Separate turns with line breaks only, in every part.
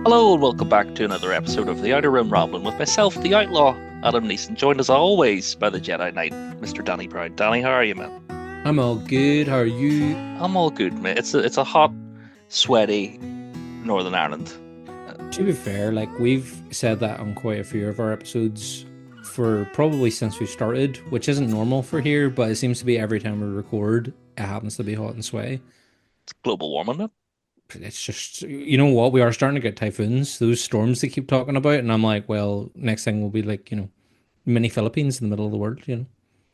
Hello and welcome back to another episode of the Outer Rim Ramblin with myself, the Outlaw, Adam Neeson, joined as always by the Jedi Knight, Mr. Danny Brown. Danny, how are you, man?
I'm all good. How are you?
I'm all good, mate. It's a hot, sweaty Northern Ireland.
To be fair, we've said that on quite a few of our episodes for probably since we started, which isn't normal for here, but it seems to be every time we record, it happens to be hot and sweaty.
It's global warming, man.
It's just, you know what? We are starting to get typhoons, those storms they keep talking about, and I'm like, well, next thing will be mini Philippines in the middle of the world.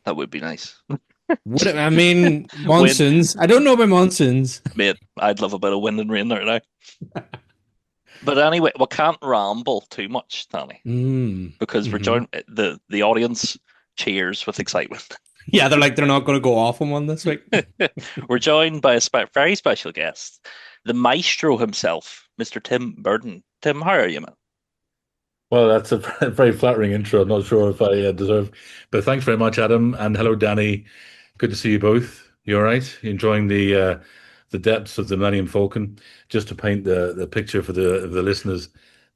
That would be nice.
I mean,
Wind,
monsoons. I don't know about monsoons.
mate, I'd love a bit of wind and rain there now. But anyway, we can't ramble too much, Danny, because we're joined. The audience cheers with excitement.
Yeah, they're not going to go off on one this week.
We're joined by a very special guest, the maestro himself, Mr. Tim Burden. Tim, how are you, man?
Well, that's a very flattering intro. I'm not sure if I deserve, but thanks very much, Adam, and hello, Danny. Good to see you both. You all right? You enjoying the depths of the Millennium Falcon? Just to paint the picture for the listeners,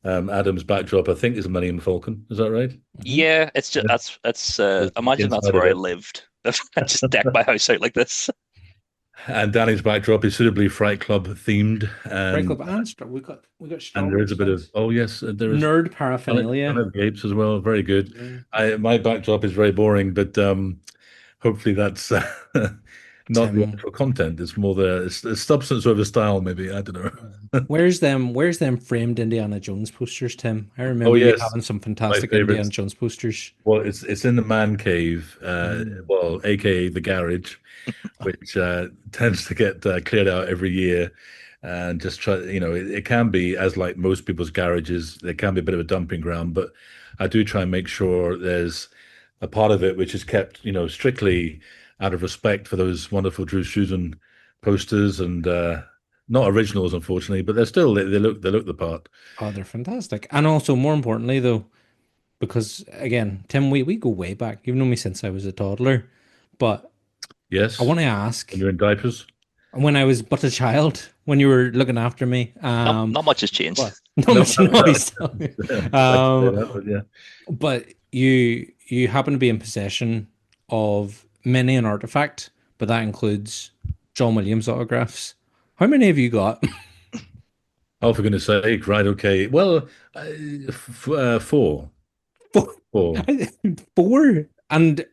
Adam's backdrop, I think, is a Millennium Falcon. Is that right?
Yeah, it's just that's imagine that's where I lived. I just decked my house out like this.
And Danny's backdrop is suitably Fright Club themed.
Fright Club and we got Star
and there is a bit of there is
nerd paraphernalia.
Planet of the Apes as well. Very good.
Yeah.
My backdrop is very boring, but hopefully that's not the actual content. It's more the substance over style, maybe. I don't know.
Where's them framed Indiana Jones posters, Tim? I remember you having some fantastic Indiana Jones posters.
Well, it's in the man cave, well, aka the garage, which tends to get cleared out every year. And just try, it can be, as like most people's garages, there can be a bit of a dumping ground, but I do try and make sure there's a part of it which is kept, strictly out of respect for those wonderful Drew Struzan posters, and not originals, unfortunately, but they look the part.
Oh, they're fantastic. And also, more importantly, though, because again, Tim, we go way back. You've known me since I was a toddler, but
yes,
I want to ask.
When you're in diapers.
When I was but a child, when you were looking after me,
not much has changed.
But you happen to be in possession of many an artifact, but that includes John Williams autographs. How many have you got?
Oh, for goodness sake! Right, okay. Well, 4. 4.
4. And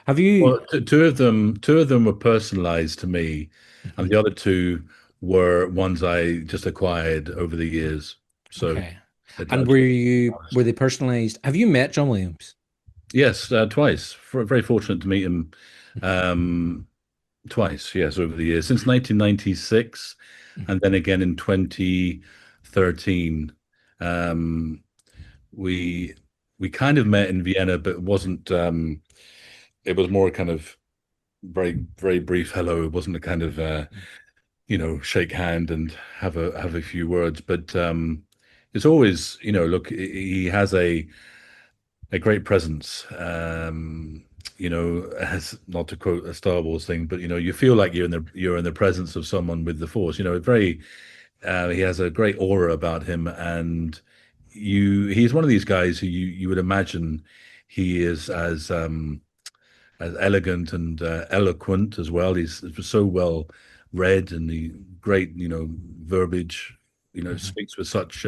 have you?
Well, two of them were personalized to me, and the other 2 were ones I just acquired over the years. So,
okay. And were they personalized? Have you met John Williams?
Yes, twice. Very fortunate to meet him twice. Yes, over the years since 1996, and then again in 2013. We kind of met in Vienna, but it wasn't. It was more kind of very, very brief hello. It wasn't a kind of shake hand and have a few words. But it's always, look, he has a great presence. As not to quote a Star Wars thing, but you feel like you're in the presence of someone with the Force. He has a great aura about him, and he's one of these guys who you would imagine he is as elegant and eloquent as well. He's so well read, and the great verbiage, speaks with such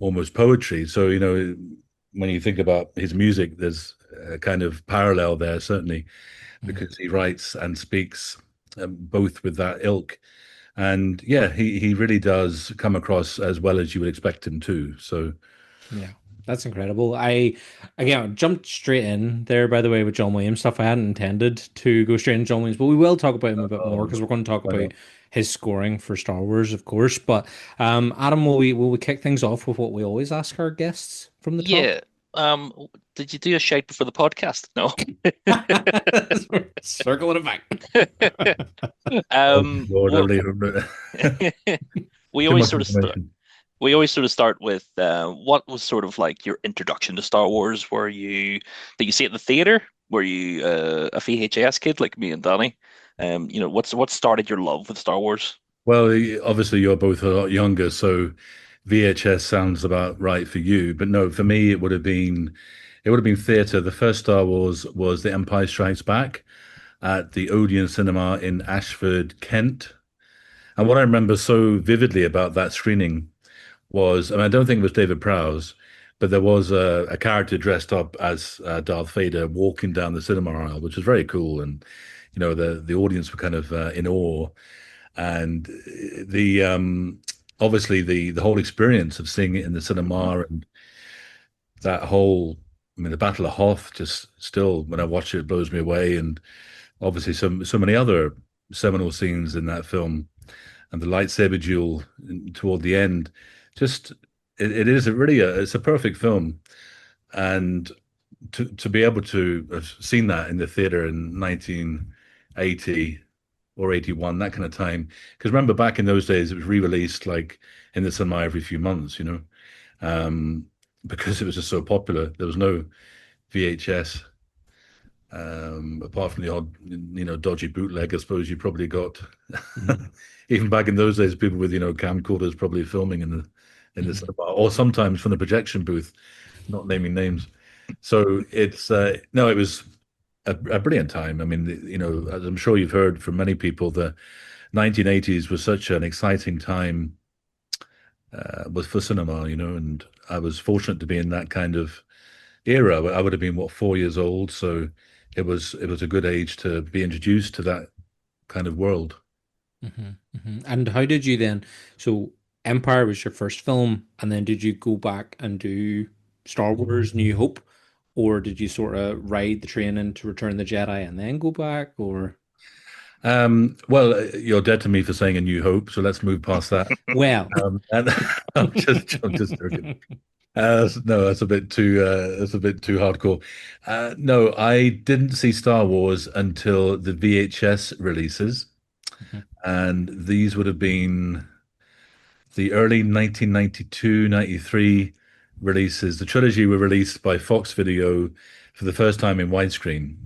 almost poetry. So when you think about his music, there's a kind of parallel there, certainly, because he writes and speaks both with that ilk. And yeah, he really does come across as well as you would expect him to. So
yeah, that's incredible. I jumped straight in there, by the way, with John Williams stuff. I hadn't intended to go straight into John Williams, but we will talk about him a bit more, because we're going to talk about his scoring for Star Wars, of course. But Adam, will we kick things off with what we always ask our guests from the top?
Yeah. Did you do a shout before the podcast? No.
Circle it back.
We always sort of start with what was sort of like your introduction to Star Wars? Did you see it in the theater? Were you a VHS kid like me and Danny? What started your love with Star Wars?
Well, obviously you're both a lot younger, so VHS sounds about right for you, but no, for me it would have been theater. The first Star Wars was The Empire Strikes Back at the Odeon Cinema in Ashford, Kent. And what I remember so vividly about that screening was, and I don't think it was David Prowse, but there was a character dressed up as Darth Vader walking down the cinema aisle, which was very cool. And the audience were kind of in awe, and the obviously the whole experience of seeing it in the cinema and that whole, I mean, the Battle of Hoth just still, when I watch it, blows me away. And obviously, so many other seminal scenes in that film, and the lightsaber duel toward the end. Just it is it's a perfect film, and to be able to have seen that in the theater in 1980 or 81, that kind of time. Because remember, back in those days, it was re-released like in the cinema every few months, um, because it was just so popular. There was no VHS, apart from the odd, dodgy bootleg. I suppose you probably got. Even back in those days, people with camcorders probably filming in the cinema, or sometimes from the projection booth, not naming names. So it's no, it was a brilliant time. I mean, as I'm sure you've heard from many people, the 1980s was such an exciting time was for cinema, and I was fortunate to be in that kind of era. I would have been, what, 4 years old, so it was a good age to be introduced to that kind of world.
And how did you then? So Empire was your first film, and then did you go back and do Star Wars New Hope, or did you sort of ride the train into Return of the Jedi and then go back, or?
Well, you're dead to me for saying A New Hope, so let's move past that.
Well,
And I'm just joking. No, that's a bit too hardcore. No, I didn't see Star Wars until the VHS releases,
Mhm.
and these would have been the early 1992, 93 releases. The trilogy were released by Fox Video for the first time in widescreen.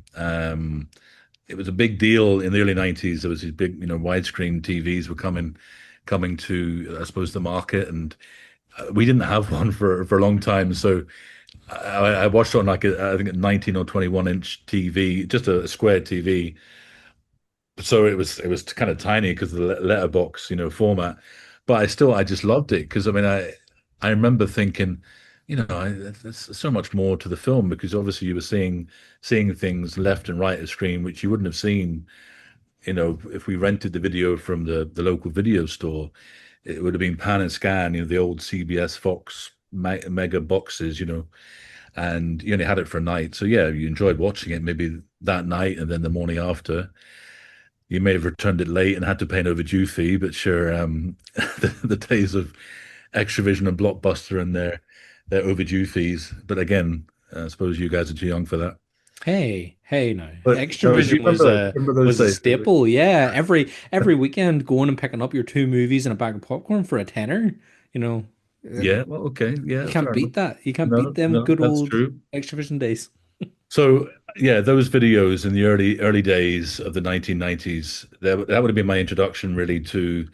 It was a big deal in the early 90s. There was these big, widescreen TVs were coming to, I suppose, the market, and we didn't have one for a long time. So I watched it on like I think a 19 or 21-inch TV, just a square TV. So it was kind of tiny because of the letterbox, format. But I just loved it because, I mean, I remember thinking, there's so much more to the film, because obviously you were seeing things left and right of screen which you wouldn't have seen, if we rented the video from the local video store. It would have been pan and scan, the old CBS Fox mega boxes, and you only had it for a night. So yeah, you enjoyed watching it maybe that night, and then the morning after, you may have returned it late and had to pay an overdue fee. But sure, the days of Extravision and Blockbuster and their overdue fees. But again, I suppose you guys are too young for that.
Hey, no.
But no, do you
Extravision was
remember
a
remember those
was a
days?
staple. Yeah, every weekend going and picking up your two movies and a bag of popcorn for a tenner. You know, Uh,
Yeah, well, okay,
you
yeah,
can't
fair enough.
beat that. You can't beat
No,
them
no,
good
that's
old
true.
Extravision days.
So yeah, those videos in the early days of the 1990s, that would have been my introduction really to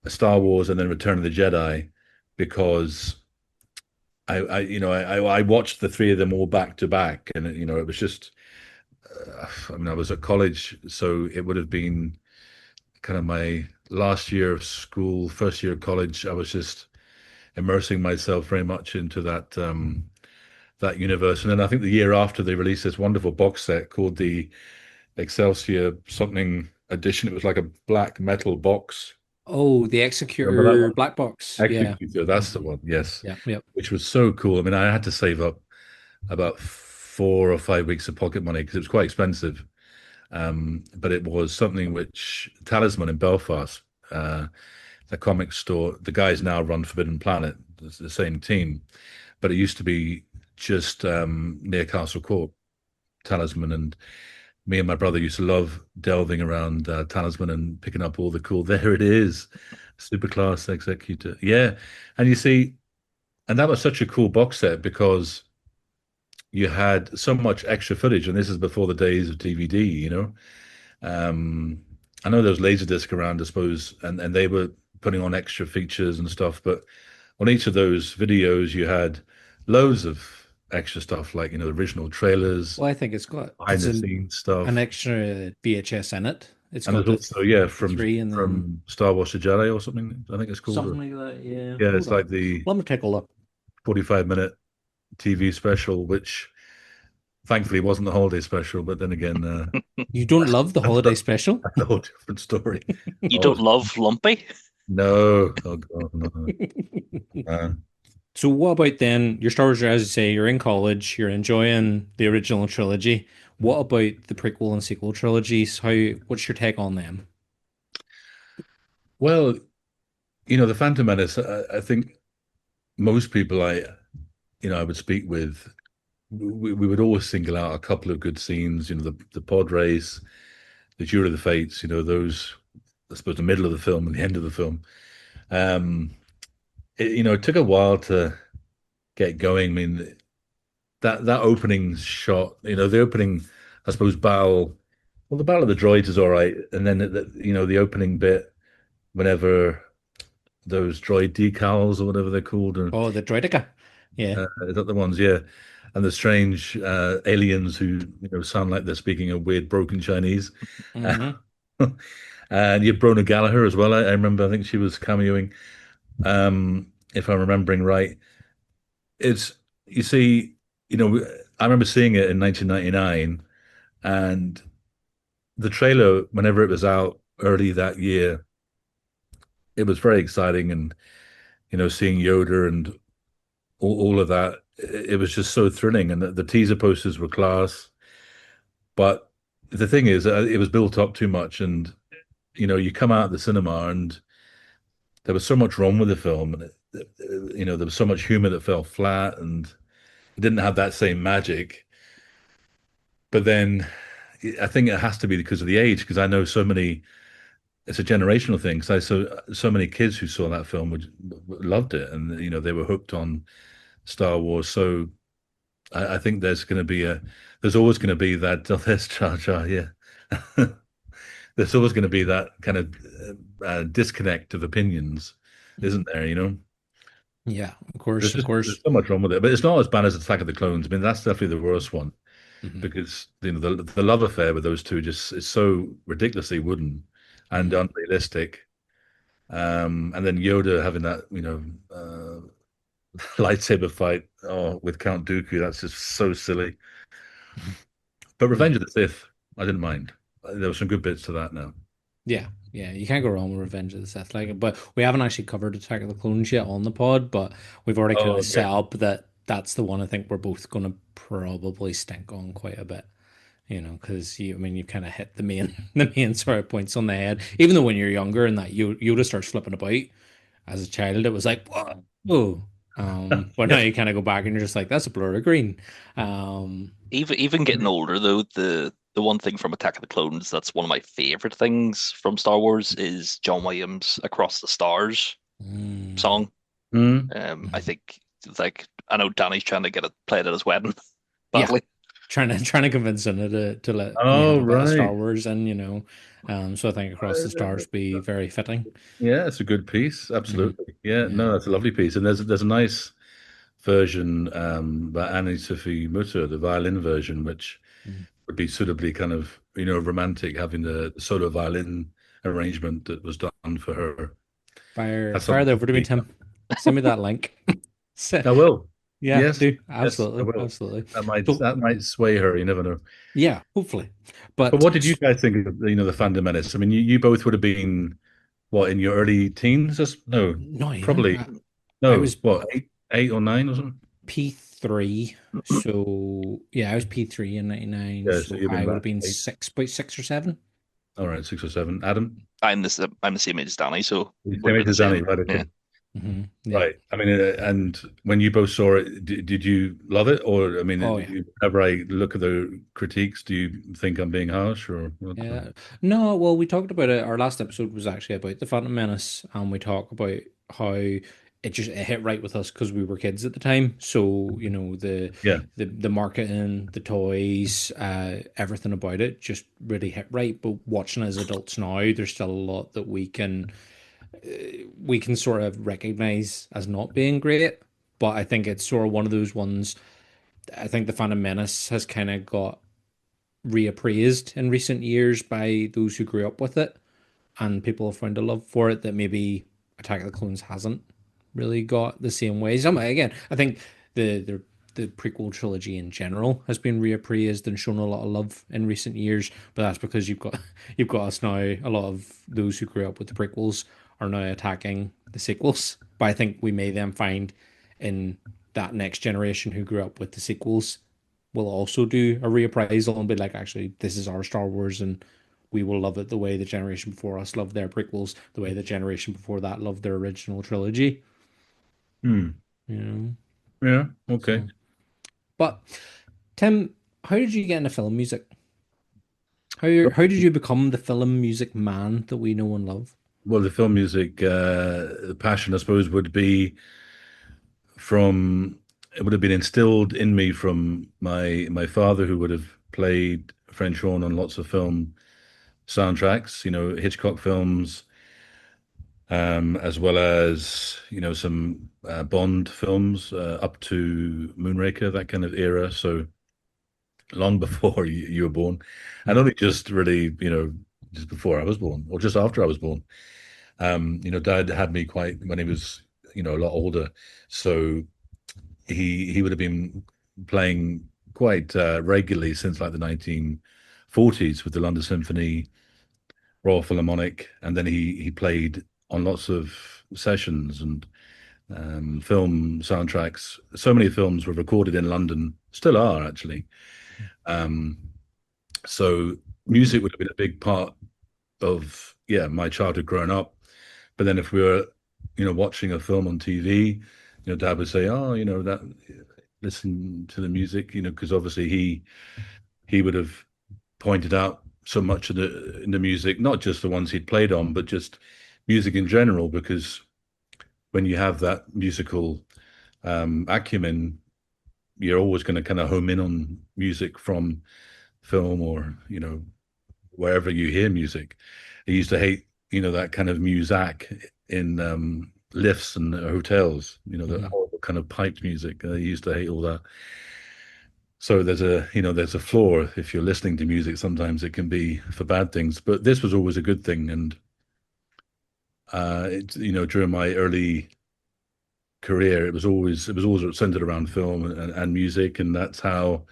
Star Wars and then Return of the Jedi, because I watched the three of them all back to back, and it was just, I mean, I was at college, so it would have been kind of my last year of school, first year of college. I was just immersing myself very much into that universe. And then I think the year after, they released this wonderful box set called the Excelsior something edition. It was like a black metal box.
Oh, the
Remember that
Executor
one?
Black Box. Yeah.
Executor, that's the
Mhm.
one. Yes,
Yeah. Yep.
which was so cool. I mean, I had to save up about 4 or 5 weeks of pocket money because it was quite expensive. But it was something which Talisman in Belfast, the comic store, the guys now run Forbidden Planet, it's the same team, but it used to be just near Castle Court, Talisman. And me and my brother used to love delving around Talisman and picking up all the cool. There it is, Superclass Executor. Yeah, and you see, and that was such a cool box set because you had so much extra footage, and this is before the days of DVD. Um, I know there was Laserdisc around, I suppose, and they were putting on extra features and stuff, but on each of those videos, you had loads of extra stuff, like the original trailers,
Well, I think it's got
behind the scenes
an
stuff,
extra VHS in it. It's
and
got
there's
the
also, yeah,
the three and then
from Star Wars to Jedi or something, I think it's called.
something
Or,
like that. Yeah.
yeah,
Hold
it's
on.
like the
Let me take a look.
45-minute TV special, which thankfully wasn't the holiday special, but then again,
You don't love the holiday
that's
special?
a whole different story.
You
Oh
don't love Lumpy?
no, oh God, no. Uh,
So what about then your Star Wars, as you say, you're in college, you're enjoying the original trilogy. What about the prequel and sequel trilogies? What's your take on them?
well, the Phantom Menace. I think most people I would speak with, we would always single out a couple of good scenes. The pod race, the Duel of the Fates. Those, I suppose, the middle of the film and the end of the film. Um, it took a while to get going. I mean, that opening shot, the opening, I suppose, battle. Well, the battle of the droids is all right, and then the opening bit, whenever those droid decals or whatever they're called, or
Oh, the Droideka. Yeah.
is that the ones? Yeah, and the strange aliens who sound like they're speaking a weird broken Chinese.
Hmm.
And you had Brona Gallagher as well. I remember. I think she was cameoing, if I'm remembering right. It's you see, I remember seeing it in 1999, and the trailer, whenever it was out early that year, it was very exciting, and seeing Yoda and all of that, it was just so thrilling, and the teaser posters were class. But the thing is, it was built up too much, and you come out of the cinema, and there was so much wrong with the film, and there was so much humor that fell flat, and it didn't have that same magic. But then I think it has to be because of the age, because I know so many. It's a generational thing. Because I saw so many kids who saw that film loved it, and they were hooked on Star Wars. So I think there's always going to be that. Oh, there's Jar Jar, yeah. There's always going to be that kind of disconnect of opinions, isn't there?
Yeah,
There's
of
just there's
course.
so much wrong with it, but it's not as bad as Attack of the Clones. I mean, that's definitely the worst one
Hmm.
because the love affair with those two just is so ridiculously wooden and
Hmm.
unrealistic. And then Yoda having that lightsaber fight with Count Dooku, that's just so silly. But
Yeah.
Revenge of the Sith, I didn't mind. There were some good bits to that now.
Yeah, yeah, you can't go wrong with Revenge of the Sith. Like, but we haven't actually covered Attack of the Clones yet on the pod, but we've already kind
Oh,
of set
okay.
up that that's the one I think we're both going to probably stink on quite a bit. Because I mean, you kind of hit the main the main sort of points on the head. Even though when you're younger and that Yoda starts flipping about as a child, it was like whoa. But now
Yes.
you kind of go back and you're just like, that's a blur of green. Um,
Even getting older though, the one thing from Attack of the Clones that's one of my favorite things from Star Wars is John Williams' "Across the Stars"
mm,
song.
Mm.
I
mhm.
think like I know Danny's trying to get it played at his wedding
Yeah,
badly.
trying to convince him to let me have
Oh,
a bit of
right.
Star Wars and so I think Across the Stars be very fitting.
Yeah, it's a good piece.
Hmm.
Absolutely. Yeah,
Yeah.
no, that's a lovely piece. And there's a nice version by Annie Sophie Mutter, the violin version, which
Mm.
would be suitably kind of, romantic, having the solo violin arrangement that was done for her. That's
Fire
something
that
to
over to me,
see.
Tim. Send me that link.
I will.
Yeah,
Yes,
do
yes, I
absolutely,
will.
absolutely.
That might
So
that might sway her. You never know.
yeah, hopefully.
But
But
what did you guys think of the Phantom Menace? I mean, you both would have been what in your early teens? No,
not even.
probably
I
no.
was
What, eight or nine or something?
P3, so yeah, I was P3 in '99,
Yeah, so
so
you've been
I would have
about
been
eight.
about 6 or 7.
All right, 6 or 7. Adam,
I'm the same age as Danny, so would have
same
been
age
the
as Danny,
same.
right?
Yeah.
Okay,
Yeah.
right. I mean, and when you both saw it, did you love it, or I mean,
Oh yeah.
whenever I look at the critiques, do you think I'm being harsh or what?
Yeah. No, well, we talked about it. Our last episode was actually about the Phantom Menace, and we talk about how it hit right with us because we were kids at the time. So,
Yeah,
the marketing, the toys, everything about it just really hit right. But watching as adults now, there's still a lot that we can we can sort of recognize as not being great. But I think it's sort of one of those ones. I think the Phantom Menace has kind of got reappraised in recent years by those who grew up with it, and people have found a love for it that maybe Attack of the Clones hasn't really got the same way. Some again, I think the prequel trilogy in general has been reappraised and shown a lot of love in recent years, but that's because you've got us now. A lot of those who grew up with the prequels are now attacking the sequels. But I think we may then find in that next generation who grew up with the sequels will also do a reappraisal and be like, actually, this is our Star Wars, and we will love it the way the generation before us loved their prequels, the way the generation before that loved their original trilogy.
Hmm.
You know,
Yeah. Okay.
so. But Tim, how did you get into film music? How did you become the film music man that we know and love?
Well, the film music, the passion, I suppose, would be from it would have been instilled in me from my father, who would have played French horn on lots of film soundtracks, Hitchcock films, as well as some Bond films up to Moonraker, that kind of era. So long before you were born, and only just really, just before I was born, or just after I was born. Dad had me quite when he was, a lot older, so he would have been playing quite regularly since like the 1940s with the London Symphony, Royal Philharmonic, and then he played on lots of sessions and film soundtracks. So many films were recorded in London, still are actually. Um, so music would have been a big part of my childhood growing up. But then if we were, watching a film on TV, Dad would say, "Oh, that listen to the music," because obviously he would have pointed out so much of the in the music, not just the ones he'd played on, but just music in general. Because when you have that musical acumen, you're always going to kind of home in on music from film or wherever you hear music. I used to hate that kind of muzak in lifts and hotels. The
Mhm.
horrible kind of piped music. I used to hate all that. So there's a flaw if you're listening to music. Sometimes it can be for bad things, but this was always a good thing. And during my early career, it was always centered around film and music, and that's how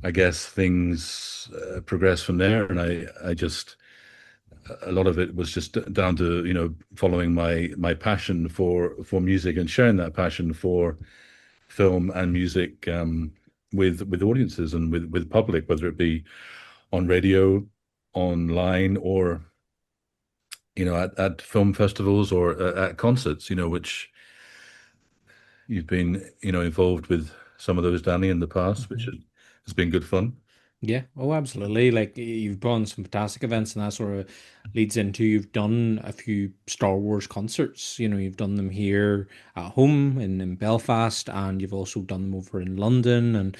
I guess things progressed from there. And I just a lot of it was just down to following my passion for music and sharing that passion for film and music with audiences and with public, whether it be on radio, online, or at film festivals or at concerts, which you've been involved with some of those, Danny, in the past, which
Mhm.
has been good fun.
Yeah, oh, absolutely. Like you've done some fantastic events, and that sort of leads into you've done a few Star Wars concerts. You've done them here at home in Belfast, and you've also done them over in London. And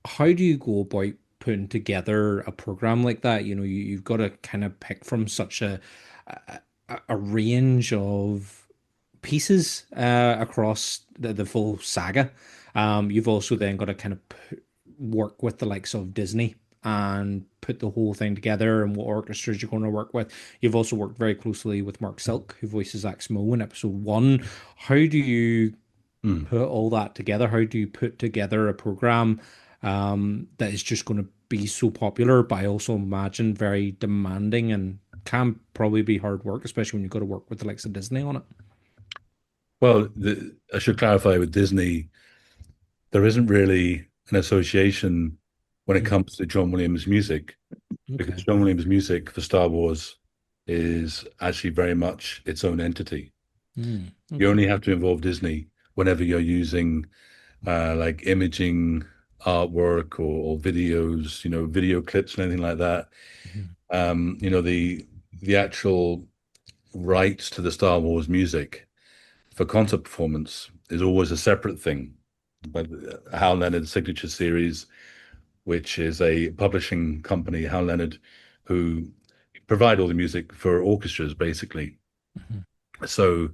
how do you go about putting together a program like that? You've got to kind of pick from such a range of pieces across the full saga. You've also then got to kind of work with the likes of Disney and put the whole thing together and what orchestras you're going to work with. You've also worked very closely with Mark Silk, who voices Mo in episode one. How do you
Mm.
put all that together? How do you put together a program that is just going to be so popular, but I also imagine very demanding and can probably be hard work, especially when you've got to work with the likes of Disney on it?
Well, I should clarify with Disney, there isn't really an association when it
Mm,
comes to John Williams music, because
okay.
John Williams music for Star Wars is actually very much its own entity. You
Okay.
only have to involve Disney whenever you're using like imaging artwork or videos, video clips and anything like that.
Mhm.
The actual rights to the Star Wars music for concert performance is always a separate thing. But Hal Leonard's Signature Series, which is a publishing company, Hal Leonard, who provide all the music for orchestras, basically. So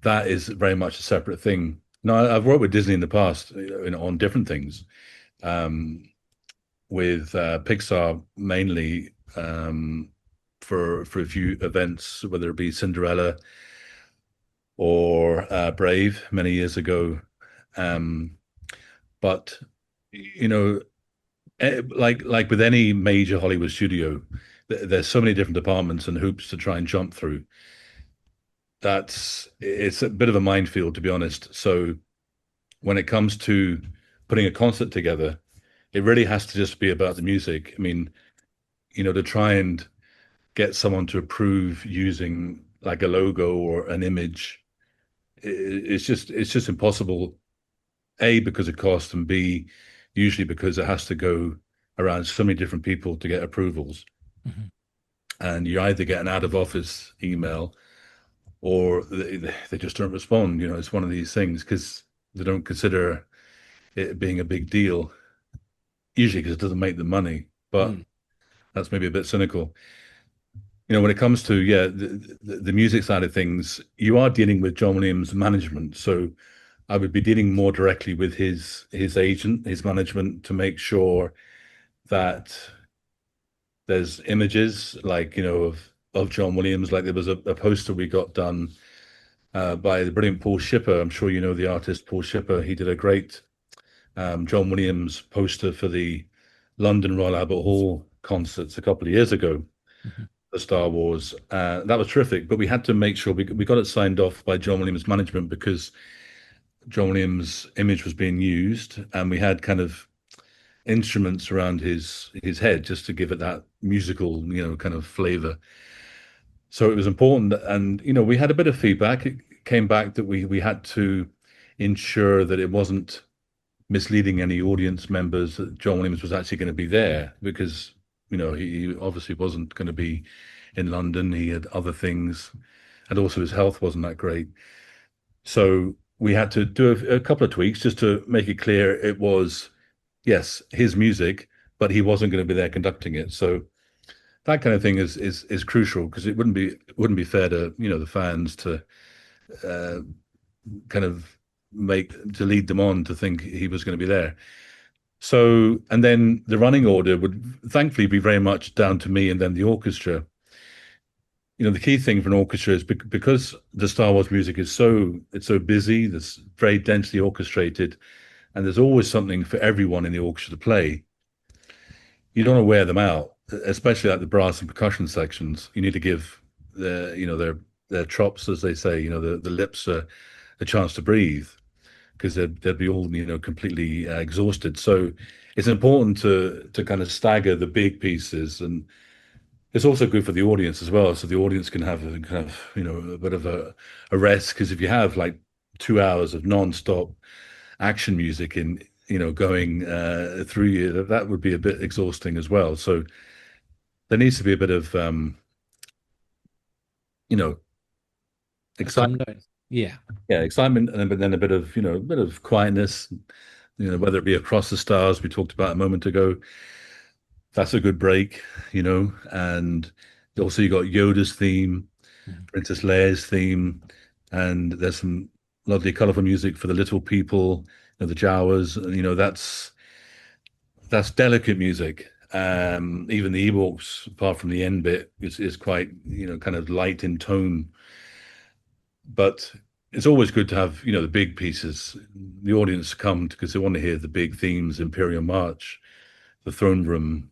that is very much a separate thing. Now, I've worked with Disney in the past, on different things, um, with Pixar mainly, for a few events, whether it be Cinderella or Brave many years ago. Um, but you know, like with any major Hollywood studio, there's so many different departments and hoops to try and jump through. It's a bit of a minefield, to be honest. So when it comes to putting a concert together, it really has to just be about the music. I mean, to try and get someone to approve using like a logo or an image, it's just impossible. A, because of cost, and B, usually because it has to go around so many different people to get approvals.
Mhm.
And you either get an out of office email or they just don't respond. It's one of these things because they don't consider it being a big deal, usually because it doesn't make them money. But
Mm.
that's maybe a bit cynical. When it comes to, yeah, the music side of things, you are dealing with John Williams' management. So I would be dealing more directly with his agent, his management, to make sure that there's images like, of John Williams. Like there was a poster we got done by the brilliant Paul Shipper. I'm sure you know the artist Paul Shipper. He did a great John Williams poster for the London Royal Albert Hall concerts a couple of years ago,
Mhm.
the Star Wars. That was terrific, but we had to make sure we got it signed off by John Williams management because John Williams' image was being used, and we had kind of instruments around his head just to give it that musical, kind of flavor. So it was important, and we had a bit of feedback. It came back that we had to ensure that it wasn't misleading any audience members that John Williams was actually going to be there because he obviously wasn't going to be in London. He had other things, and also his health wasn't that great. So we had to do a couple of tweaks just to make it clear it was, yes, his music, but he wasn't going to be there conducting it. So that kind of thing is crucial because it wouldn't be fair to the fans to uh, kind of make to lead them on to think he was going to be there. So, and then the running order would thankfully be very much down to me and then the orchestra. The key thing for an orchestra is because the Star Wars music it's so busy, it's very densely orchestrated, and there's always something for everyone in the orchestra to play. You don't want to wear them out, especially like the brass and percussion sections. You need to give their chops, as they say, the lips a chance to breathe because they'd be all completely exhausted. So it's important to kind of stagger the big pieces, and it's also good for the audience as well, so the audience can have a kind of a bit of a rest. Because if you have like 2 hours of non-stop action music in going through you, that would be a bit exhausting as well. So there needs to be a bit of you know
A calm
excitement,
down. Yeah.
yeah, excitement, and but then a bit of a bit of quietness. Whether it be Across the Stars we talked about a moment ago, that's a good break. And also you got Yoda's theme,
Mhm.
Princess Leia's theme, and there's some lovely, colorful music for the little people, the Jawas. And, that's delicate music. Even the Ewoks, apart from the end bit, is quite kind of light in tone. But it's always good to have the big pieces. The audience come because they want to hear the big themes: Imperial March, the Throne Room,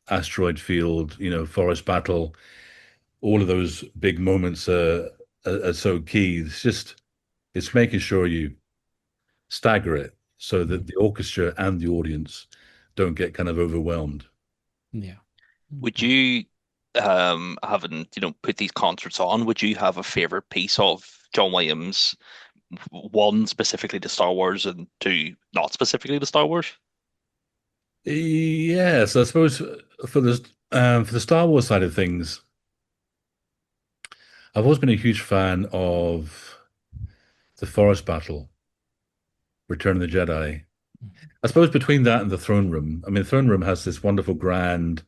Asteroid Field, Forest Battle. All of those big moments are so key. It's making sure you stagger it so that
Mhm.
the orchestra and the audience don't get kind of overwhelmed.
Yeah.
Would
Okay.
you, having, put these concerts on, would you have a favorite piece of John Williams, one specifically to Star Wars and two not specifically to Star Wars?
Yes, I suppose for the Star Wars side of things, I've always been a huge fan of the Forest Battle, Return of the Jedi. I suppose between that and the Throne Room, I mean, the Throne Room has this wonderful, grand,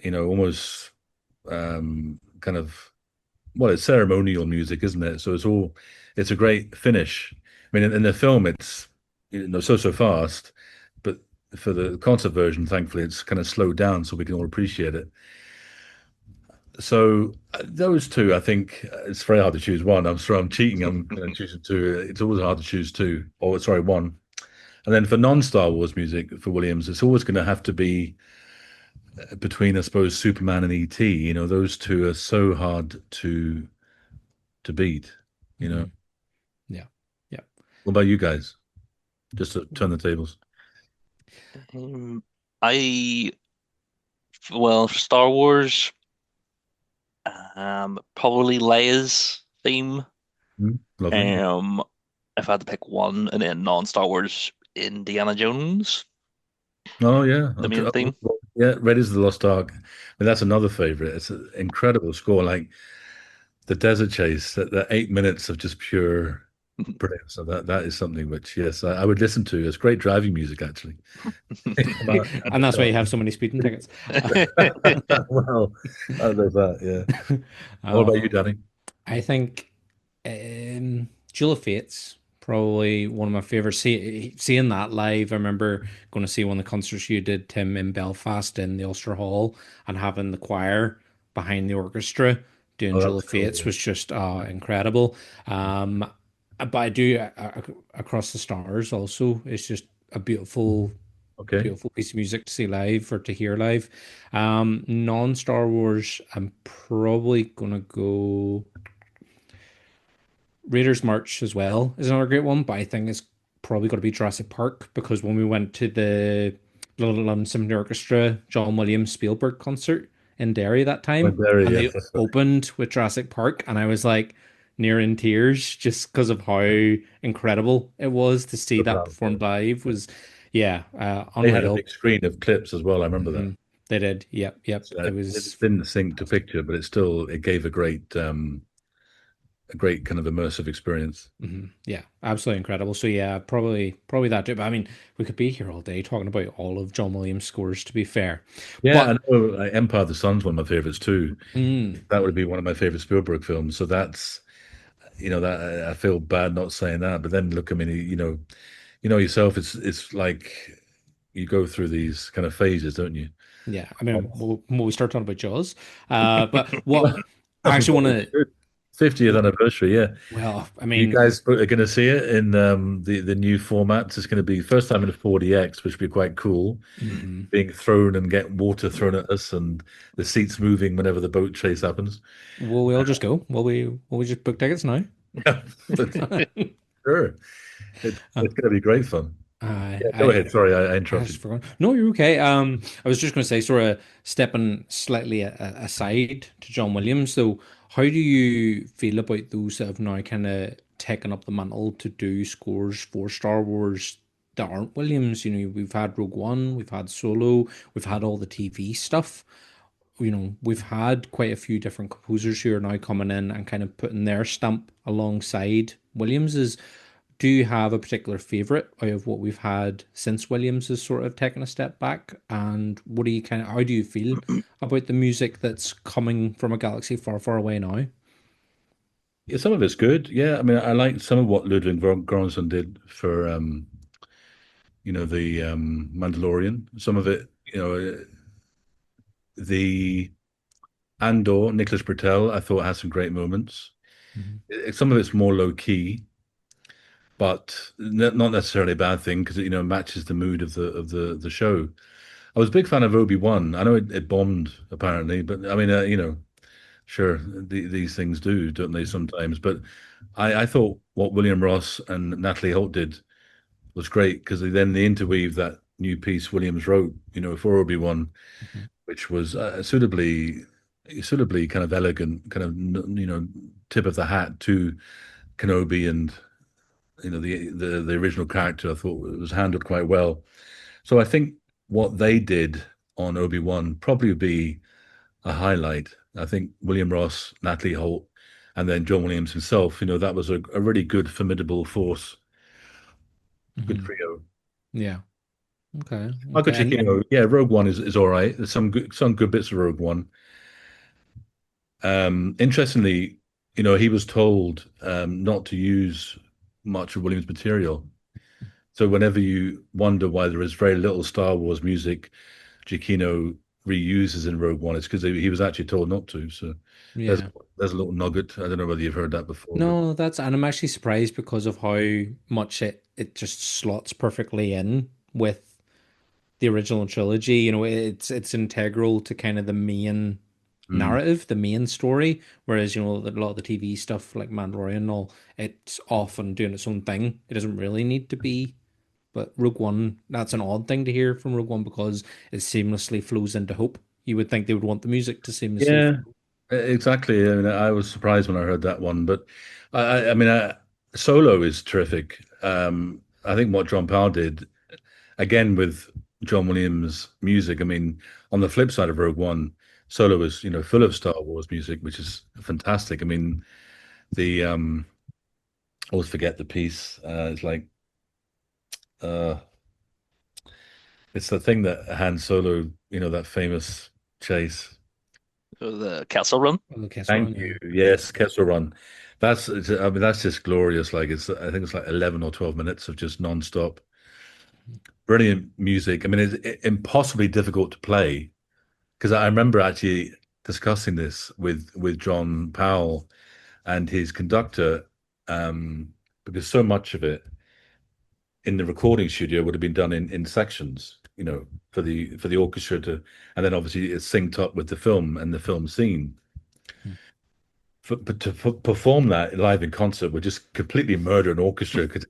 almost kind of. well, it's ceremonial music, isn't it? So it's a great finish. I mean, in the film, it's so fast, but for the concert version, thankfully, it's kind of slowed down so we can all appreciate it. So those two, I think it's very hard to choose one. I'm sorry, I'm cheating. I'm choosing two. It's always hard to choose two. Or sorry, one. And then for non-Star Wars music for Williams, it's always going to have to be between, I suppose, Superman and E.T. Those two are so hard to beat. You know.
Hmm. Yeah. Yeah.
What about you guys? Just to turn the tables.
I well, Star Wars, probably Leia's theme.
Lovely.
Um, if I had to pick one, and then non-Star Wars, Indiana Jones,
Oh yeah,
the main theme.
yeah. Raiders of the Lost Ark. I mean, that's another favorite. It's an incredible score. Like the Desert Chase, that 8 minutes of just pure brilliance. So that is something which, yes, I would listen to. It's great driving music, actually.
And that's why you have so many speeding tickets.
Well, there's that. Yeah. What about you,
Um,
Danny?
I think Jewel of Fate's probably one of my favorites. Seeing that live, I remember going to see one of the concerts you did, Tim, in Belfast in the Ulster Hall, and having the choir behind the orchestra doing
Oh,
Jewel
that's
of
cool.
Fates
Yeah.
was just incredible. Um, but I do Across the Stars also. It's just a
Okay.
beautiful piece of music to see live or to hear live. Non-Star Wars, I'm probably gonna go. Raiders March as well is another great one, but I think it's probably going to be Jurassic Park because when we went to the Little London Symphony Orchestra John Williams Spielberg concert in Derry that
Oh,
time,
Barry,
and
yes,
they
that's right.
opened with Jurassic Park, and I was like near in tears just because of how incredible it was to see
So
that
proud. Yeah.
performed live. Was yeah,
They had a
unreal.
big screen of clips as well. I remember that.
Hmm. They did. Yep, yep.
So
It
it
was
didn't sync to
fantastic.
picture, but it gave a great kind of immersive experience.
Hmm. Yeah, absolutely incredible. So yeah, probably that too. But I mean, we could be here all day talking about all of John Williams' scores, to be fair.
Yeah, I
But
know. Empire of the Sun's one of my favorites too.
mm,
That would be one of my favorite Spielberg films. So that's, that I feel bad not saying that. But then look, I mean, yourself. It's like you go through these kind of phases, don't you?
yeah, I mean, we'll start talking about Jaws. But what I actually want
Well,
to,
50th anniversary, yeah.
well, I
You
mean,
guys are going to see it in the new formats. It's going to be first time in a 40X, which will be quite cool.
mhm.
Being thrown and getting water thrown at us, and the seats moving whenever the boat chase happens.
Will we all just go? Will we just book tickets now?
But sure, it's going to be great fun. Yeah, go
I
ahead. Sorry, I
I just
interrupted.
forgot. No, you're okay. I was just going to say, sort of stepping slightly aside to John Williams, though. How do you feel about those that have now kind of taken up the mantle to do scores for Star Wars that aren't Williams? We've had Rogue One, we've had Solo, we've had all the TV stuff. We've had quite a few different composers who are now coming in and kind of putting their stamp alongside Williams's. Do you have a particular favorite out of what we've had since Williams has sort of taken a step back? And how do you feel about the music that's coming from a galaxy far, far away now?
Yeah, some of it's good. Yeah, I mean, I like some of what Ludwig Göransson did for the Mandalorian. Some of it, the Andor, Nicholas Britell, I thought had some great moments.
Mhm.
Some of it's more low key, but not necessarily a bad thing because it matches the mood of the show. I was a big fan of Obi-Wan. I know it bombed apparently, but I mean, sure, these things do, don't they, sometimes? But I thought what William Ross and Natalie Holt did was great because they interweave that new piece Williams wrote, for Obi-Wan,
Mhm.
which was suitably kind of elegant, kind of tip of the hat to Kenobi and the original character. I thought it was handled quite well. So I think what they did on Obi-Wan probably would be a highlight. I think William Ross, Natalie Holt, and then John Williams himself. That was a really good, formidable force, good
Mhm.
trio.
Yeah. Okay.
Michael
Okay. And
Giacchino, yeah, Rogue One is all right. There's some good bits of Rogue One. Interestingly, he was told not to use much of Williams' material. So whenever you wonder why there is very little Star Wars music Giacchino reuses in Rogue One, it's because he was actually told not to. So there's
Yeah.
there's a little nugget. I don't know whether you've heard that before, but
No, and I'm actually surprised because of how much it just slots perfectly in with the original trilogy. It's integral to kind of the main
mm,
narrative, the main story. Whereas, a lot of the TV stuff like Mandalorian and all, it's often doing its own thing. It doesn't really need to be. But Rogue One, that's an odd thing to hear from Rogue One because it seamlessly flows into Hope. You would think they would want the music to seamlessly
yeah,
flow.
exactly. I mean, I was surprised when I heard that one, but I mean, Solo is terrific. I think what John Powell did again with John Williams music. I mean, on the flip side of Rogue One, Solo is full of Star Wars music, which is fantastic. I mean, the I always forget the piece. It's like uh, it's the thing that Han Solo, that famous chase.
So the Castle Run.
Oh, the Kessel
Thank
Run,
you.
yeah.
Yes, Kessel Run. I mean, that's just glorious. Like I think it's like 11 or 12 minutes of just non-stop brilliant music. I mean, it's impossibly difficult to play because I remember actually discussing this with John Powell and his conductor, um, because so much of it in the recording studio would have been done in sections, for the orchestra to, and then obviously it's synced up with the film and the film scene. But to perform that live in concert would just completely murder an orchestra because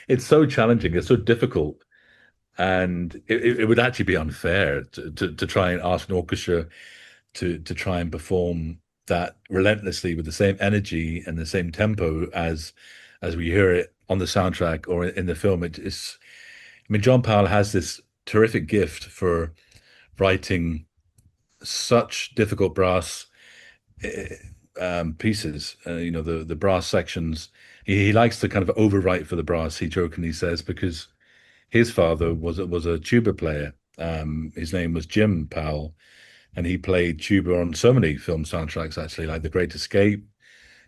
it's so challenging, it's so difficult, and it would actually be unfair to try and ask an orchestra to try and perform that relentlessly with the same energy and the same tempo as we hear it on the soundtrack or in the film. It's I mean, John Powell has this terrific gift for writing such difficult brass pieces. The brass sections. He likes to kind of overwrite for the brass. He jokingly says because his father was a tuba player. His name was Jim Powell, and he played tuba on so many film soundtracks, actually, like The Great Escape.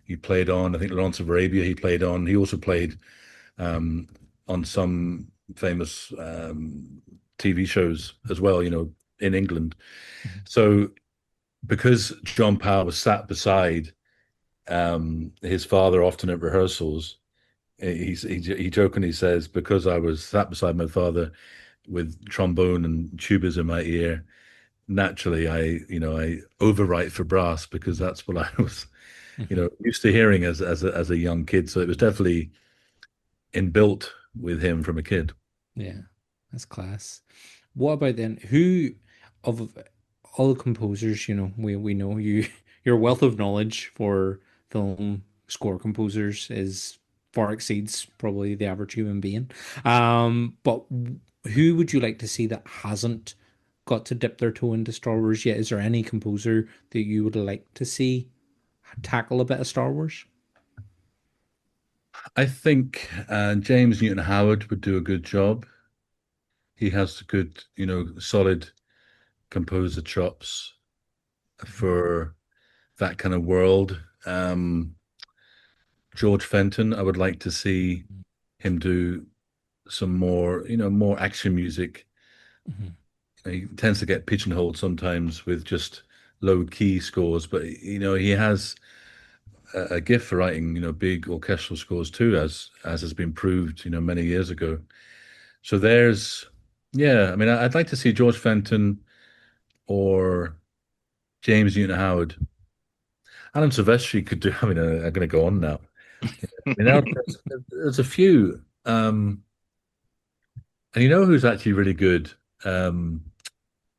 He played on, I think, Lawrence of Arabia. He played on. He also played um, on some famous TV shows as well, in England.
Mhm.
So because John Powell was sat beside his father often at rehearsals, he jokingly says, because I was sat beside my father with trombone and tubas in my ear, naturally I overwrite for brass because that's what I was
Mhm.
used to hearing as a young kid. So it was definitely inbuilt with him from a kid.
Yeah, that's class. What about then? Who of all the composers, we know your wealth of knowledge for film score composers is far exceeds probably the average human being. But who would you like to see that hasn't got to dip their toe into Star Wars yet? Is there any composer that you would like to see tackle a bit of Star Wars?
I think James Newton Howard would do a good job. He has good, solid composer chops for that kind of world. George Fenton, I would like to see him do some more action music.
Mhm.
He tends to get pigeonholed sometimes with just low key scores, but he has a gift for writing, big orchestral scores too, as has been proved, many years ago. So yeah, I mean, I'd like to see George Fenton or James Newton Howard. Alan Silvestri could do. I mean, I'm going to go on now. There's a few, and you know who's actually really good. Um,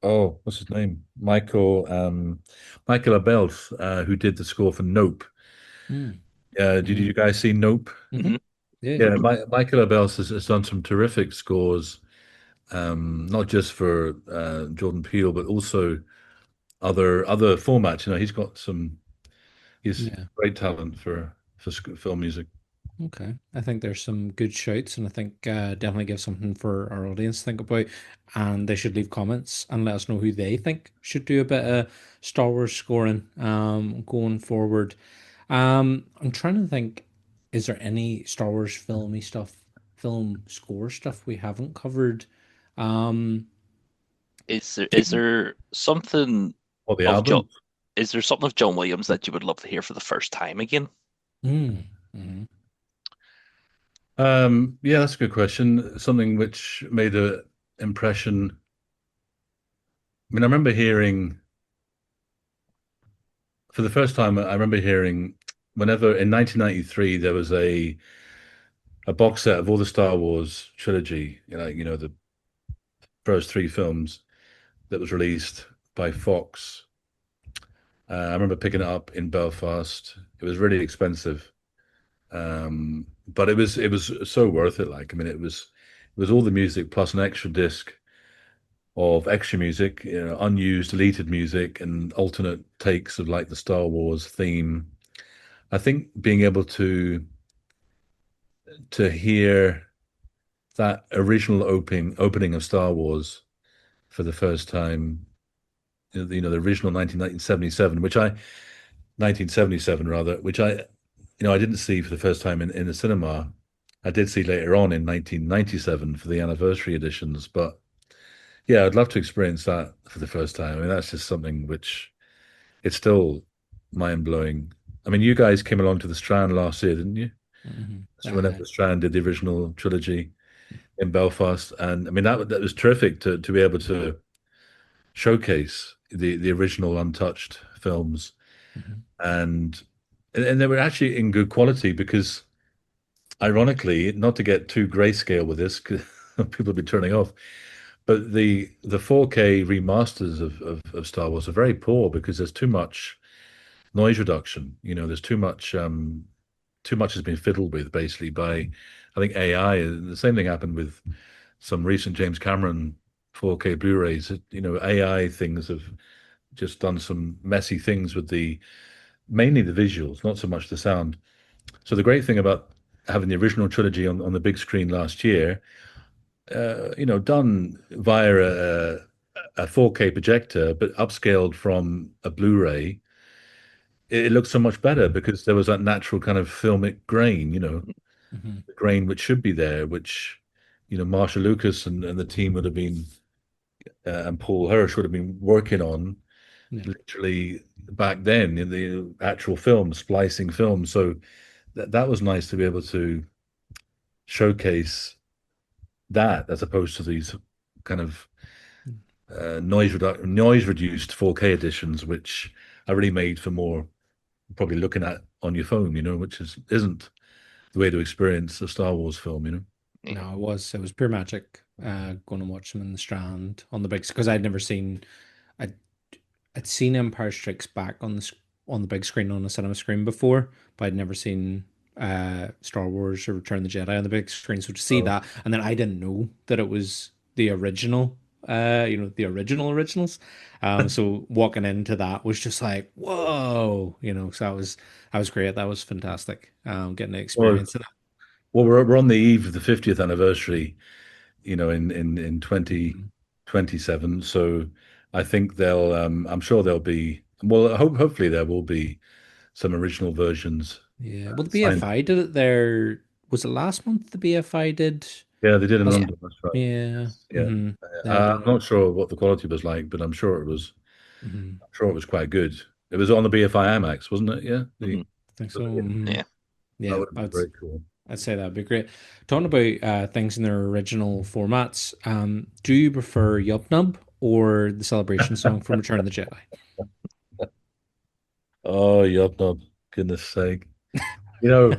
oh, what's his name? Michael Abels, who did the score for Nope.
Mm.
Did
Mhm.
you guys see Nope?
Mhm.
Hmm.
Yeah, yeah.
Yeah, Michael Abels has done some terrific scores, not just for Jordan Peele, but also other formats. He's
Yeah.
great talent for film music.
Okay. I think there's some good shouts, and I think definitely give something for our audience to think about. And they should leave comments and let us know who they think should do a bit of Star Wars scoring going forward. I'm trying to think, is there any Star Wars filmy stuff, film score stuff we haven't covered? Um,
Is there something
Or the
of John?
album?
Is there something of John Williams that you would love to hear for the first time again?
mm, mhm,
Yeah, that's a good question. Something which made a impression. I mean, I remember hearing for the first time. I remember hearing whenever in 1993 there was a box set of all the Star Wars trilogy. The first three films that was released by Fox. I remember picking it up in Belfast. It was really expensive, but it was so worth it. Like, I mean, it was all the music plus an extra disc of extra music, unused, deleted music, and alternate takes of like the Star Wars theme. I think being able to hear that original opening of Star Wars for the first time, the original 1977, 1977 rather, which I didn't see for the first time in the cinema. I did see later on in 1997 for the anniversary editions, but yeah, I'd love to experience that for the first time. I mean, that's just something which it's still mind blowing. I mean, you guys came along to the Strand last year, didn't you?
mhm.
So whenever the Strand did the original trilogy in Belfast, and I mean that was terrific to be able to showcase the original untouched films,
Mhm.
and and they were actually in good quality because, ironically, not to get too grayscale with this, 'cause people will be turning off, but the 4K remasters of Star Wars are very poor because there's too much noise reduction. There's too much has been fiddled with basically by, I think, AI. And the same thing happened with some recent James Cameron 4K Blu-rays. AI things have just done some messy things with mainly the visuals, not so much the sound. So the great thing about having the original trilogy on the big screen last year, done via a 4K projector, but upscaled from a Blu-ray, it looks so much better because there was that natural kind of filmic grain,
Mhm.
the grain which should be there, which, Marsha Lucas and the team would have been, and Paul Hirsch would have been working on
Yeah.
literally back then in the actual film, splicing film. So that was nice to be able to showcase that as opposed to these kind of noise reduced 4K editions, which are really made for more probably looking at on your phone, which isn't the way to experience a Star Wars film,
Yeah.
No, it was pure magic. Going and watch them in the Strand on the big because I'd I'd seen Empire Strikes Back on the big screen on a cinema screen before, but I'd never seen Star Wars or Return of the Jedi on the big screen. So to see
Oh,
that, and then I didn't know that it was the original, the original originals. So walking into that was just like, whoa, so that was great. That was fantastic. Getting to
well,
experience it.
well, we're on the eve of the 50th anniversary, in
Mhm.
2027. So I think I'm sure there'll be, well, hopefully there will be some original versions
Yeah. Well, the
signed.
BFI did it there. Was it last month the BFI did?
Yeah, they did in
Yeah.
London. That's right.
Yeah.
Yeah.
They had
I'm not sure what the quality was like, but
mhm.
I'm sure it was quite good. It was on the BFI IMAX, wasn't it? Yeah.
Hmm.
I think so. Mhm.
Yeah.
That
Yeah,
would have been very cool.
I'd say that'd be great. Talking about things in their original formats, do you prefer Yup Nub or the celebration song from Return of the Jedi?
Oh, yup, no, goodness sake. You know,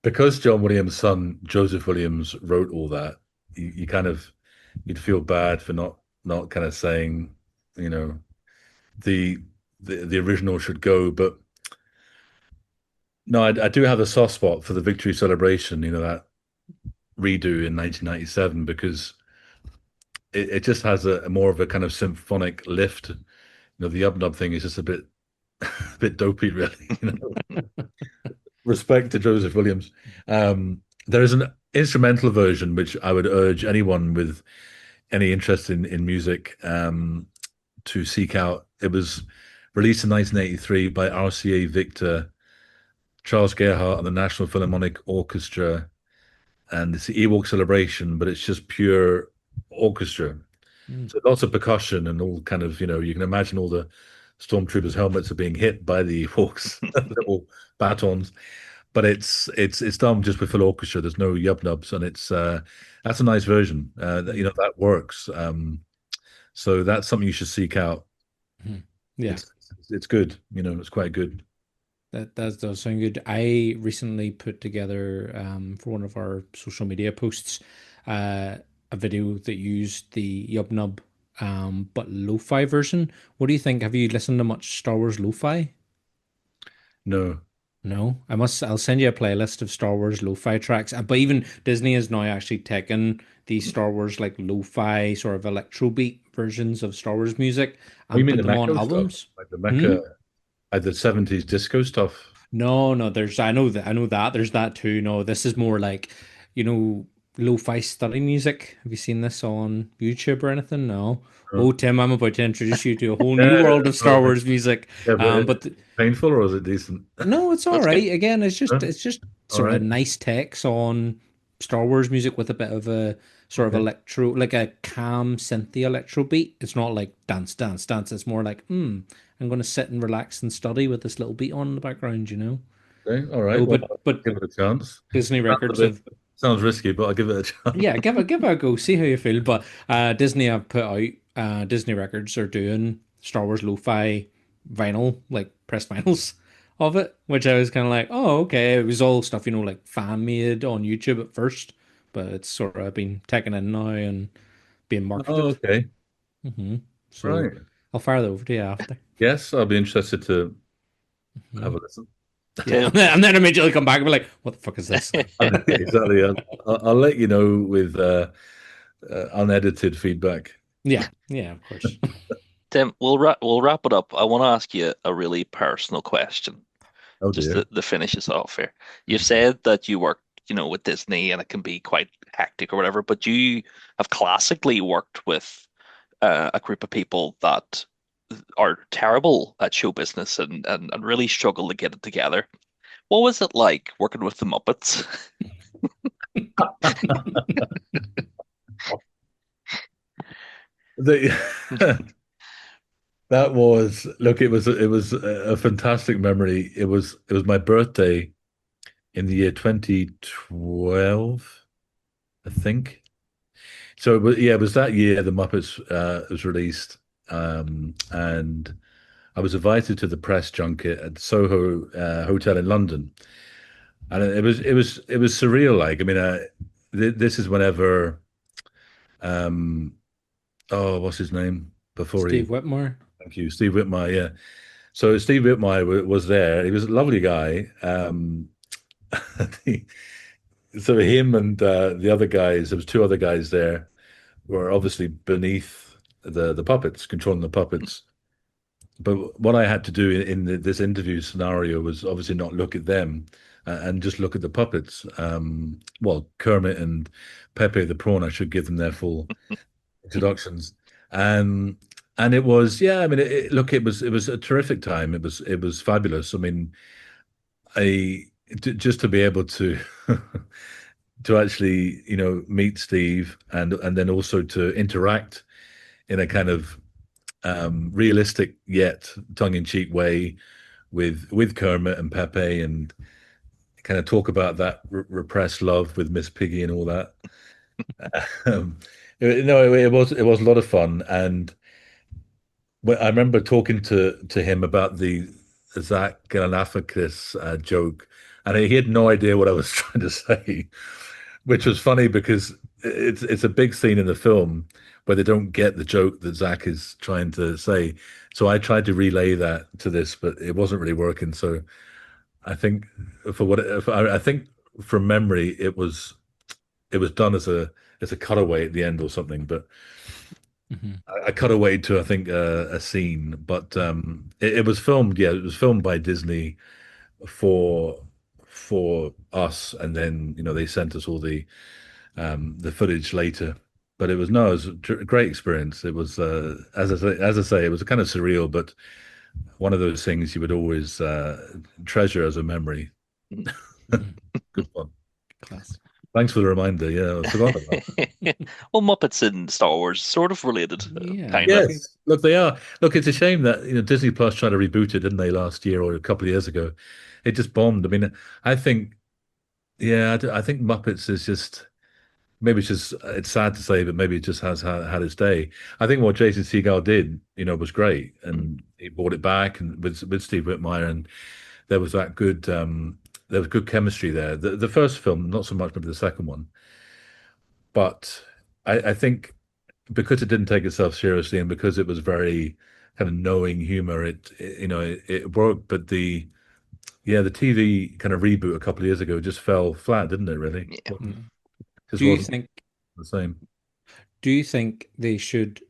because John Williams' son, Joseph Williams, wrote all that, you kind of you'd feel bad for not kind of saying, you know, the the original should go. But no, I do have a soft spot for the victory celebration, that redo in 1997 because it just has a more of a kind of symphonic lift. The Ubnub thing is just a bit a bit dopey, really. Respect to Joseph Williams. There is an instrumental version which I would urge anyone with any interest in music to seek out. It was released in 1983 by RCA Victor Charles Gerhardt and the National Philharmonic Orchestra, and it's the Ewok celebration, but it's just pure orchestra.
Mm.
So lots of percussion and all kind of, you can imagine all the stormtroopers' helmets are being hit by the Ewoks, little batons. But it's done just with full orchestra. There's no yub nubs, and it's that's a nice version. That works. So that's something you should seek out.
Mhm. Yeah,
It's good. It's quite good.
that does sound good. I recently put together for one of our social media posts uh, a video that used the Yubnub but lo-fi version. What do you think? Have you listened to much Star Wars lo-fi?
No.
No, I'll send you a playlist of Star Wars lo-fi tracks. But even Disney has now actually taken these Star Wars like lo-fi sort of electro beat versions of Star Wars music
Oh, you
and
mean
put
the
them on
Mecca stuff?
albums.
Like the
Hmm?
Mecca, like the 70s disco stuff?
No, no, I know that. There's that too. No, this is more like, you know, lo-fi study music. Have you seen this on YouTube or anything? No.
No.
Oh, Tim, I'm about to introduce you to a whole new
Yeah,
world of Star
no,
Wars music.
yeah, but
But
painful or is it decent?
no, it's all
That's good.
right. Again,
Huh?
it's just
All
sort of
right.
nice takes on Star Wars music with a bit of a sort of
Okay.
electro, like a calm synthy electro beat. It's not like dance, dance, dance. It's more like, I'm going to sit and relax and study with this little beat on in the background, you know?
Okay. All right.
Oh,
Well,
but
I'll
but
give it a chance.
Disney
Sounds a
Records
bit,
have
sounds risky, but I'll give it a chance.
yeah, give it a go, see how you feel. But Disney have put out Disney Records are doing Star Wars lo-fi vinyl, like pressed vinyls of it, which I was kind of like, oh, okay. It was all stuff, like fan made on YouTube at first, but it's sort of been taken in now and being
Oh,
marketed.
okay.
hmm So
Right.
I'll fire that over to you after.
Yes, I'll be interested to
hmm
have a listen.
Yeah,
Tim,
and then immediately come back and be like, what the fuck is this?
Exactly. I'll let you know with unedited feedback.
Yeah, yeah, of course.
Tim, we'll wrap it up. I want to ask you a really personal question,
Oh
just
dear.
to finish us off here. You've said that you work, with Disney, and it can be quite hectic or whatever, but you have classically worked with a group of people that are terrible at show business and really struggle to get it together. What was it like working with the Muppets?
The, that was look. It was a fantastic memory. It was my birthday in the year 2012, I think. So it was that year the Muppets was released, and I was invited to the press junket at Soho Hotel in London, and it was surreal. Like, I mean, this is whenever, um, oh, what's his name before
Steve
he?
Whitmore.
Thank you, Steve Whitmire. Yeah, so Steve Whitmire was there. He was a lovely guy. So him and the other guys, there was two other guys there, were obviously beneath the puppets, controlling the puppets. But what I had to do in this interview scenario was obviously not look at them and just look at the puppets. Well, Kermit and Pepe the Prawn, I should give them their full introductions. Um, and it was, yeah, I mean, look, it was a terrific time. It was fabulous. I mean, just to be able to to actually, meet Steve and then also to interact in a kind of realistic yet tongue-in-cheek way with Kermit and Pepe and kind of talk about that repressed love with Miss Piggy and all that. Um, no, it was a lot of fun, and I remember talking to him about the Zach Galifianakis joke, and he had no idea what I was trying to say, which was funny because it's a big scene in the film where they don't get the joke that Zach is trying to say. So I tried to relay that to this, but it wasn't really working. So I think I think from memory it was done as a cutaway at the end or something, but
Mhm.
I cut away to I think a scene, but it was filmed. Yeah, it was filmed by Disney for for us, and then they sent us all the footage later. But it was a great experience. It was as I say, it was kind of surreal, but one of those things you would always treasure as a memory. Good fun.
Class.
Thanks for the reminder. Yeah, I forgot about that.
Well, Muppets and Star Wars sort of related,
Yeah.
kind of.
Yes, look, they are. Look, it's a shame that Disney Plus tried to reboot it, didn't they, last year or a couple of years ago? It just bombed. I mean, I think, yeah, I think Muppets is just maybe it's sad to say, but maybe it just has had its day. I think what Jason Segel did, was great, and he brought it back and with Steve Whitmire, and there was that good there was good chemistry there. The first film, not so much, maybe the second one, but I think because it didn't take itself seriously and because it was very kind of knowing humor, it worked. But the TV kind of reboot a couple of years ago just fell flat, didn't it? Really,
Yeah.
just
Do you
wasn't
think
the same.
do you think they should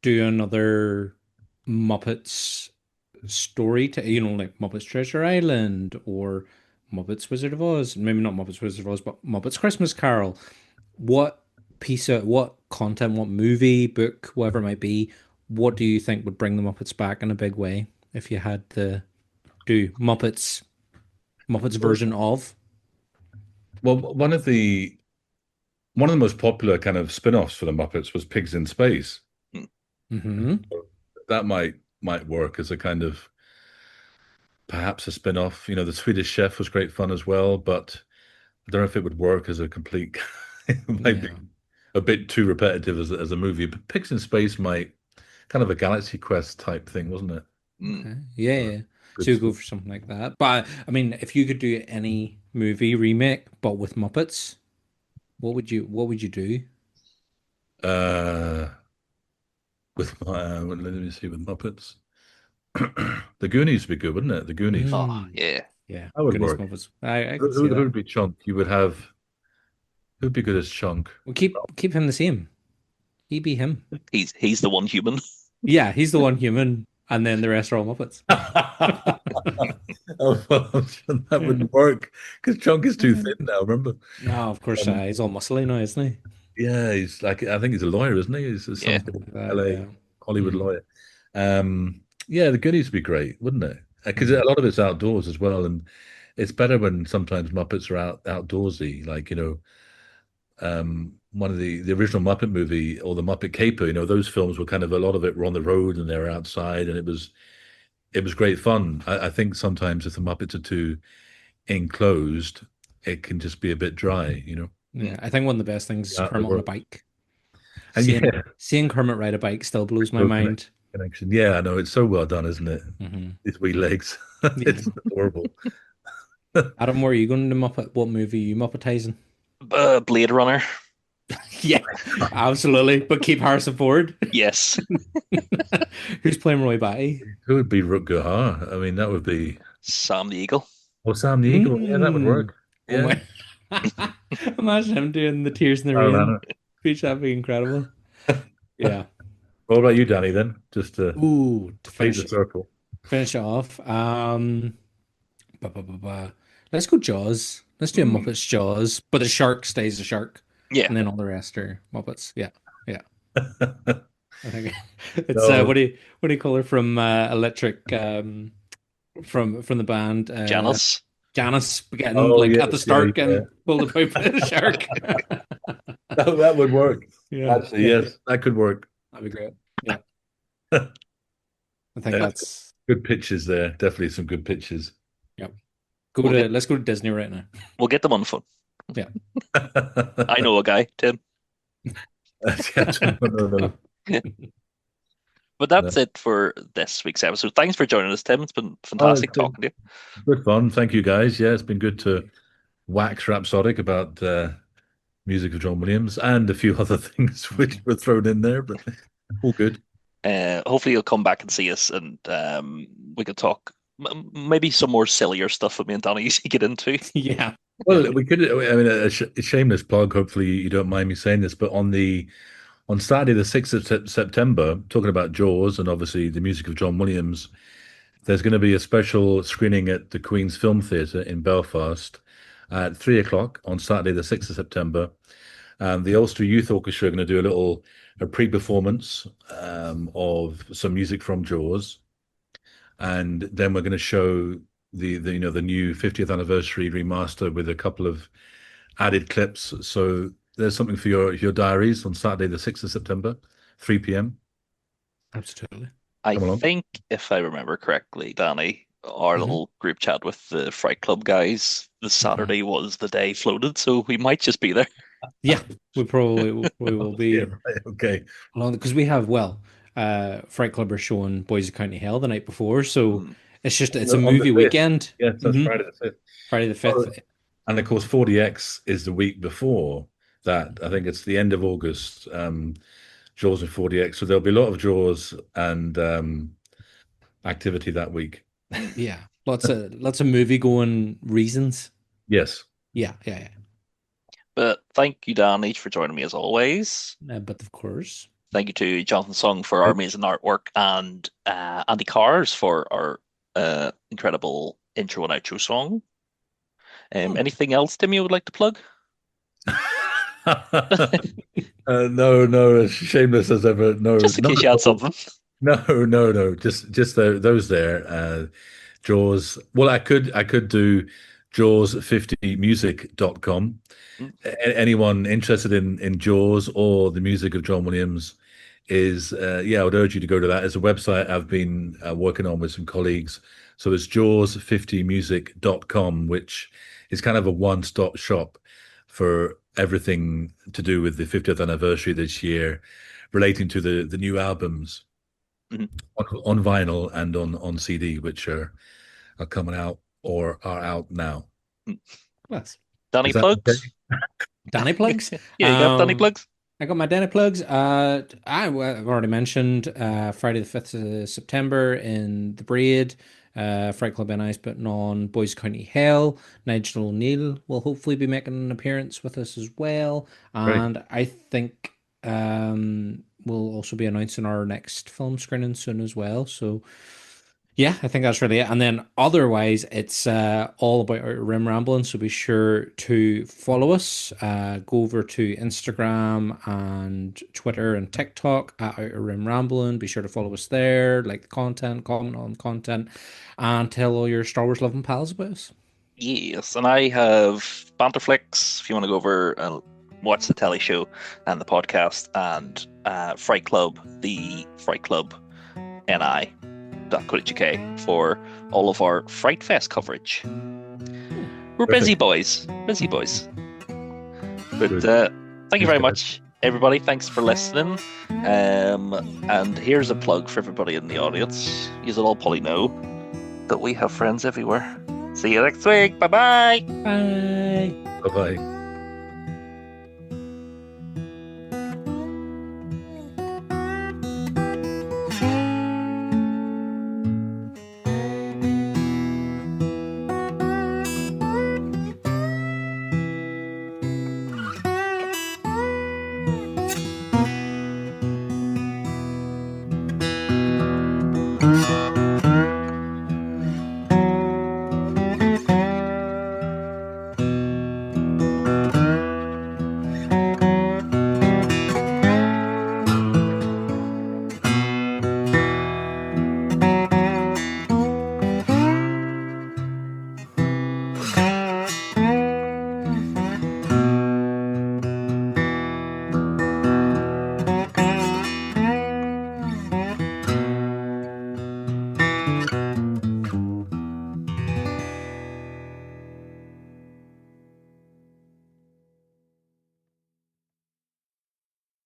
do another Muppets story to like Muppets Treasure Island or Muppets Wizard of Oz? Maybe not Muppets Wizard of Oz, but Muppets Christmas Carol. What content, what movie, book, whatever it might be, what do you think would bring the Muppets back in a big way if you had to do Muppets version of?
Well, one of the most popular kind of spin-offs for the Muppets was Pigs in Space.
Mm-hmm.
That might work as a kind of perhaps a spin-off. The Swedish Chef was great fun as well, but I don't know if it would work as a complete. It might be
Yeah.
a bit too repetitive as a movie. But Pigs in Space might kind of a Galaxy Quest type thing, wasn't it?
Mm.
Okay. Yeah, yeah.
Good
So you go
stuff.
for something like that. But I mean, if you could do any movie remake but with Muppets, what would you do?
Uh, let me see, with Muppets, the Goonies would be good, wouldn't it? The Goonies.
Oh,
Mm,
yeah.
yeah.
That would
Goodness
work.
Muppets. I
Who,
can see
who
that.
would be Chunk? You would have who'd be good as Chunk?
Well, keep him the same. He be him.
He's the one human.
Yeah, he's the one human, and then the rest are all Muppets.
Oh, well, that wouldn't work because Chunk is too thin now. Remember?
No, of course,
Um,
he's all muscly now, isn't he?
yeah, he's like I think he's a lawyer, isn't he? He's some
Yeah.
sort of
Something like that,
LA
yeah.
Hollywood
Mm,
lawyer. Yeah, the Goonies would be great, wouldn't it? Because
mm.
a lot of it's outdoors as well, and it's better when sometimes Muppets are outdoorsy. Like one of the original Muppet movie or the Muppet Caper. Those films were kind of a lot of it were on the road and they were outside, and it was great fun. I think sometimes if the Muppets are too enclosed, it can just be a bit dry.
Yeah, I think one of the best things is
That would
Kermit on a
work.
bike.
And
Seeing
yeah,
seeing Kermit ride a bike still blows my
no
mind.
connection. Yeah, I know it's so well done, isn't it?
Hmm.
His wee legs.
Yeah.
It's adorable.
Adam, where are you going to Muppet? What movie are you Muppetizing?
Blade Runner.
Yeah, absolutely. But keep Harrison Ford.
Yes.
Who's playing Roy Batty?
Who would be Rutger? I mean, that would be
Sam the Eagle.
Sam the Eagle. Yeah, that would
Mm.
work.
Oh
Yeah.
my! Imagine him doing the Tears in the Rain
Carolina.
speech. That'd be incredible. Yeah.
What about you, Danny, then? Just to
Ooh, to
complete the circle.
finish it off. Ba, ba, ba, ba. Let's go Jaws. Let's do a
Mm.
Muppets Jaws, but the shark stays a shark,
Yeah.
and then all the rest are Muppets. Yeah, yeah. I think it's
No.
what do you call her from Electric from the band
Janice.
Janice getting
Oh,
like at the
yes. Yeah,
start
yeah.
and pulled about by the shark.
That would work.
Yeah,
Actually,
yeah,
yes, that could work.
that'd be great. Yeah, I think
Yeah,
that's
good pitches there. Definitely some good pitches.
yep.
We'll get
Let's go to Disney right now.
we'll get them on the phone.
Yeah.
I know a guy, Tim.
No.
But that's it for this week's episode. Thanks for joining us, Tim. It's been
Oh, it's
fantastic
been
talking to you.
good fun. Thank you, guys. Yeah, it's been good to wax rhapsodic about music of John Williams and a few other things which were thrown in there, but all good.
Hopefully you'll come back and see us, and we could talk maybe some more sillier stuff that me and Danny usually get into.
Yeah.
Well, we could. I mean, a shameless plug. Hopefully, you don't mind me saying this, but on Saturday, the 6th of September, talking about Jaws and obviously the music of John Williams, there's going to be a special screening at the Queen's Film Theatre in Belfast at 3 o'clock on Saturday, the 6th of September. The Ulster Youth Orchestra are going to do a pre-performance of some music from Jaws, and then we're going to show the the new 50th anniversary remaster with a couple of added clips. So there's something for your diaries on Saturday, the 6th of September, 3 p.m.
Absolutely.
I
Come along.
think if I remember correctly, Danny, our little group chat with the Fright Club guys, the Saturday was the day floated, so we might just be there.
Yeah, we will be
Right, okay.
along because we have Fright Club are showing Boys of County Hell the night before, so it's a
On the
movie
5th.
weekend.
Yes, that's Friday the 5th.
Friday the
Oh,
5th.
and of course, 40X is the week before that. I think it's the end of August. Jaws and 40X. So there'll be a lot of Jaws and activity that week.
Yeah, lots of movie going reasons.
Yes.
Yeah.
But thank you, Danny, for joining me as always.
But of course,
Thank you to Jonathan Sung for our amazing artwork and Andy Khars for our incredible intro and outro song. Anything else, Tim, you would like to plug?
No, as shameless as ever. No,
Just in
not
case
at
you had
all.
something.
No. Just those there. Jaws. Well, I could do jaws50music.com. Anyone interested in Jaws or the music of John Williams is I would urge you to go to that. It's a website I've been working on with some colleagues. So it's jaws50music.com, which is kind of a one-stop shop for everything to do with the 50th anniversary this year, relating to the new albums on vinyl and on CD, which are coming out or are out now.
yes.
Danny plugs?
Okay?
Danny plugs?
Yeah, you got Danny plugs?
I got my Danny plugs. I've already mentioned Friday the 5th of September in the Braid. Fright Club NI's putting on Boys County Hell. Nigel O'Neill will hopefully be making an appearance with us as well. And I think we'll also be announcing our next film screening soon as well. So yeah, I think that's really it. And then otherwise, it's all about Outer Rim Rambling. So be sure to follow us. Go over to Instagram and Twitter and TikTok at Outer Rim Rambling. Be sure to follow us there, like the content, comment on content, and tell all your Star Wars loving pals about us.
Yes, and I have Banterflix if you want to go over and watch the telly show and the podcast, and Fright Club, the Fright Club NI.co.uk for all of our Fright Fest coverage. We're busy boys. But thank you very much, everybody. Thanks for listening. And here's a plug for everybody in the audience. You'll all probably know that we have friends everywhere. See you next week. Bye-bye.
Bye.
Bye-bye.